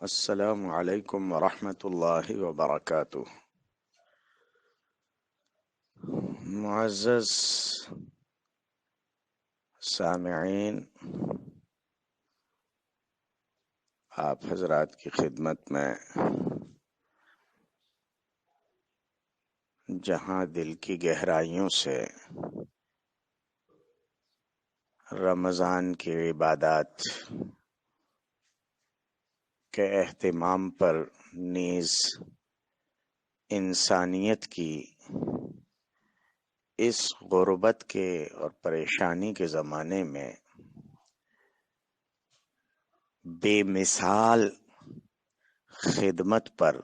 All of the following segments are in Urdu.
السلام علیکم ورحمۃ اللہ وبرکاتہ۔ معزز سامعین، آپ حضرات کی خدمت میں جہاں دل کی گہرائیوں سے رمضان کی عبادات کے اہتمام پر نیز انسانیت کی اس غربت کے اور پریشانی کے زمانے میں بے مثال خدمت پر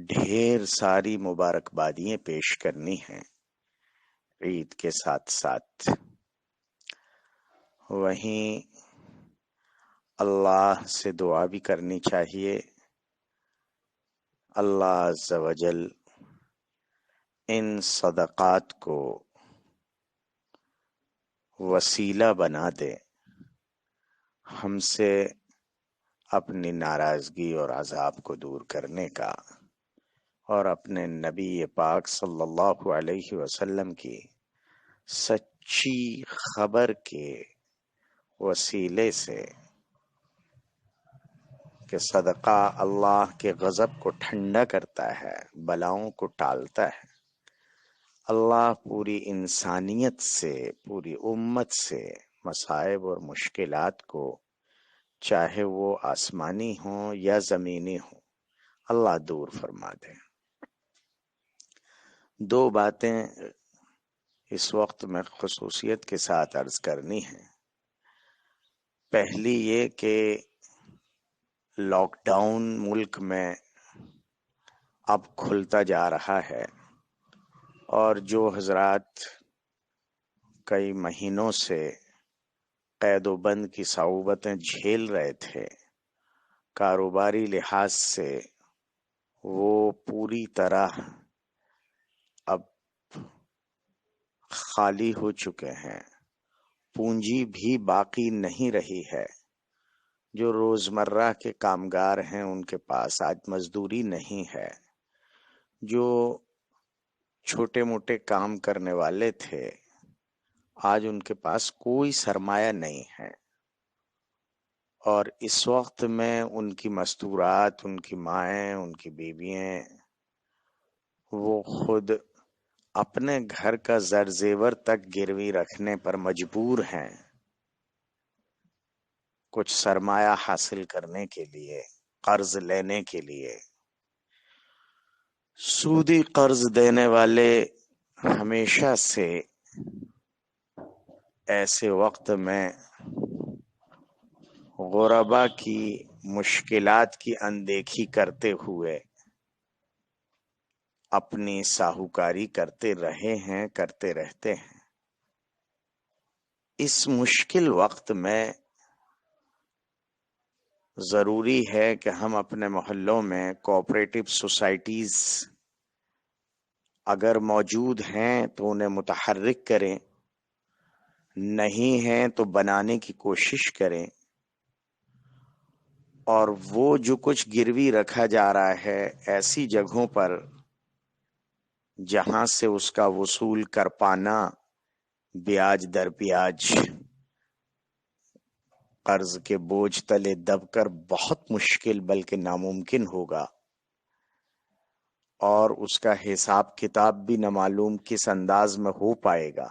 ڈھیر ساری مبارکبادیاں پیش کرنی ہیں عید کے ساتھ ساتھ، وہیں اللہ سے دعا بھی کرنی چاہیے اللہ عز و جل ان صدقات کو وسیلہ بنا دے ہم سے اپنی ناراضگی اور عذاب کو دور کرنے کا، اور اپنے نبی پاک صلی اللہ علیہ وسلم کی سچی خبر کے وسیلے سے کہ صدقہ اللہ کے غضب کو ٹھنڈا کرتا ہے، بلاؤں کو ٹالتا ہے۔ اللہ پوری انسانیت سے، پوری امت سے مصائب اور مشکلات کو، چاہے وہ آسمانی ہوں یا زمینی ہوں، اللہ دور فرما دے۔ دو باتیں اس وقت میں خصوصیت کے ساتھ عرض کرنی ہیں۔ پہلی یہ کہ لاک ڈاؤن ملک میں اب کھلتا جا رہا ہے، اور جو حضرات کئی مہینوں سے قید و بند کی صعوبتیں جھیل رہے تھے، کاروباری لحاظ سے وہ پوری طرح اب خالی ہو چکے ہیں، پونجی بھی باقی نہیں رہی ہے۔ جو روزمرہ کے کامگار ہیں ان کے پاس آج مزدوری نہیں ہے، جو چھوٹے موٹے کام کرنے والے تھے آج ان کے پاس کوئی سرمایہ نہیں ہے، اور اس وقت میں ان کی مستورات، ان کی مائیں، ان کی بیویاں، وہ خود اپنے گھر کا زر زیور تک گروی رکھنے پر مجبور ہیں کچھ سرمایہ حاصل کرنے کے لیے، قرض لینے کے لیے۔ سودی قرض دینے والے ہمیشہ سے ایسے وقت میں غربا کی مشکلات کی اندیکھی کرتے ہوئے اپنی ساہوکاری کرتے رہے ہیں، کرتے رہتے ہیں۔ اس مشکل وقت میں ضروری ہے کہ ہم اپنے محلوں میں کوآپریٹو سوسائٹیز اگر موجود ہیں تو انہیں متحرک کریں، نہیں ہیں تو بنانے کی کوشش کریں، اور وہ جو کچھ گروی رکھا جا رہا ہے ایسی جگہوں پر جہاں سے اس کا وصول کر پانا بیاج در بیاج قرض کے بوجھ تلے دب کر بہت مشکل بلکہ ناممکن ہوگا، اور اس کا حساب کتاب بھی نہ معلوم کس انداز میں ہو پائے گا۔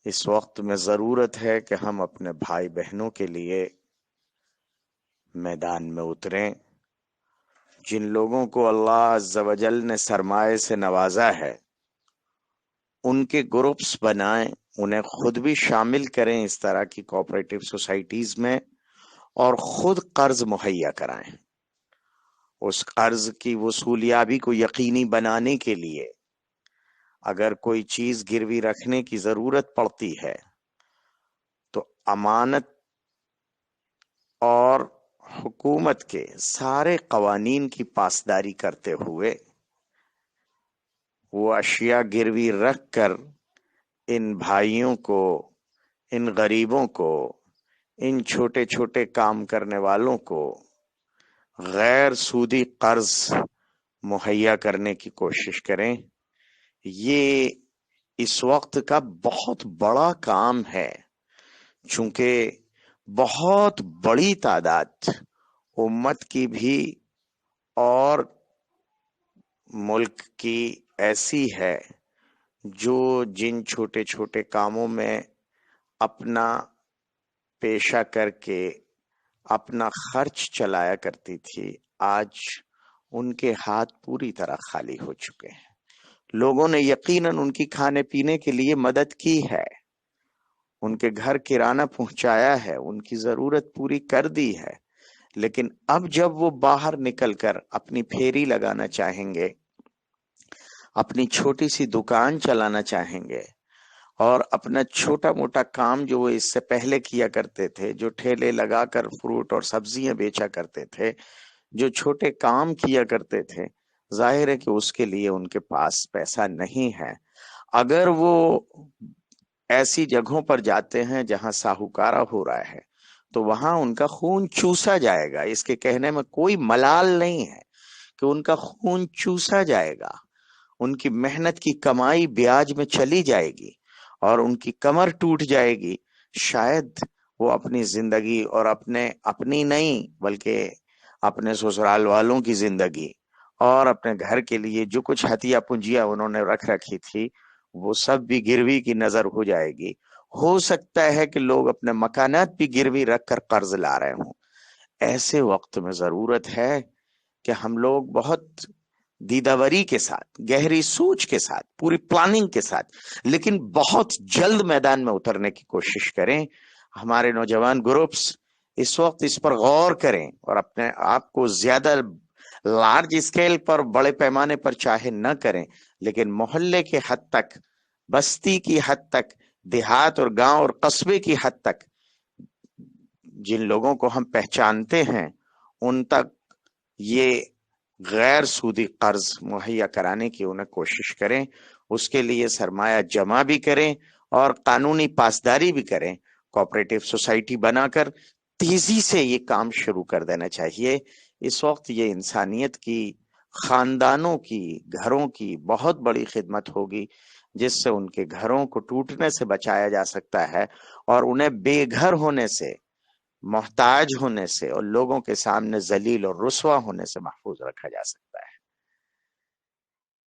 اس وقت میں ضرورت ہے کہ ہم اپنے بھائی بہنوں کے لیے میدان میں اتریں۔ جن لوگوں کو اللہ عز و جل نے سرمایہ سے نوازا ہے ان کے گروپس بنائیں، انہیں خود بھی شامل کریں اس طرح کی کوآپریٹو سوسائٹیز میں، اور خود قرض مہیا کرائیں۔ اس قرض کی وصولیابی کو یقینی بنانے کے لیے اگر کوئی چیز گروی رکھنے کی ضرورت پڑتی ہے تو امانت اور حکومت کے سارے قوانین کی پاسداری کرتے ہوئے وہ اشیاء گروی رکھ کر ان بھائیوں کو، ان غریبوں کو ان چھوٹے چھوٹے کام کرنے والوں کو غیر سودی قرض مہیا کرنے کی کوشش کریں. یہ اس وقت کا بہت بڑا کام ہے، چونکہ بہت بڑی تعداد امت کی بھی اور ملک کی ایسی ہے جو جن چھوٹے چھوٹے کاموں میں اپنا پیشہ کر کے اپنا خرچ چلایا کرتی تھی، آج ان کے ہاتھ پوری طرح خالی ہو چکے ہیں. لوگوں نے یقیناً ان کی کھانے پینے کے لیے مدد کی ہے، ان کے گھر کرانہ پہنچایا ہے، ان کی ضرورت پوری کر دی ہے، لیکن اب جب وہ باہر نکل کر اپنی پھیری لگانا چاہیں گے، اپنی چھوٹی سی دکان چلانا چاہیں گے، اور اپنا چھوٹا موٹا کام جو وہ اس سے پہلے کیا کرتے تھے، جو ٹھیلے لگا کر فروٹ اور سبزیاں بیچا کرتے تھے، جو چھوٹے کام کیا کرتے تھے، ظاہر ہے کہ اس کے لیے ان کے پاس پیسہ نہیں ہے. اگر وہ ایسی جگہوں پر جاتے ہیں جہاں ساہوکارہ ہو رہا ہے تو وہاں ان کا خون چوسا جائے گا. اس کے کہنے میں کوئی ملال نہیں ہے کہ ان کا خون چوسا جائے گا، ان کی محنت کی کمائی بیاج میں چلی جائے گی اور ان کی کمر ٹوٹ جائے گی. شاید وہ اپنی زندگی اور اپنی نہیں بلکہ اپنے سسرال والوں کی زندگی اور اپنے گھر کے لیے جو کچھ ہتھیار پونجیاں انہوں نے رکھ رکھی تھی وہ سب بھی گروی کی نظر ہو جائے گی. ہو سکتا ہے کہ لوگ اپنے مکانات بھی گروی رکھ کر قرض لا رہے ہوں. ایسے وقت میں ضرورت ہے کہ ہم لوگ بہت دیداوری کے ساتھ، گہری سوچ کے ساتھ، پوری پلاننگ کے ساتھ، لیکن بہت جلد میدان میں اترنے کی کوشش کریں. ہمارے نوجوان گروپس اس وقت اس پر غور کریں اور اپنے آپ کو زیادہ لارج اسکیل پر، بڑے پیمانے پر چاہے نہ کریں، لیکن محلے کے حد تک، بستی کی حد تک، دیہات اور گاؤں اور قصبے کی حد تک جن لوگوں کو ہم پہچانتے ہیں ان تک یہ غیر سودی قرض مہیا کرانے کی انہیں کوشش کریں. اس کے لیے سرمایہ جمع بھی کریں اور قانونی پاسداری بھی کریں. کوآپریٹو سوسائٹی بنا کر تیزی سے یہ کام شروع کر دینا چاہیے. اس وقت یہ انسانیت کی، خاندانوں کی، گھروں کی بہت بڑی خدمت ہوگی جس سے ان کے گھروں کو ٹوٹنے سے بچایا جا سکتا ہے اور انہیں بے گھر ہونے سے، محتاج ہونے سے اور لوگوں کے سامنے ذلیل اور رسوا ہونے سے محفوظ رکھا جا سکتا ہے.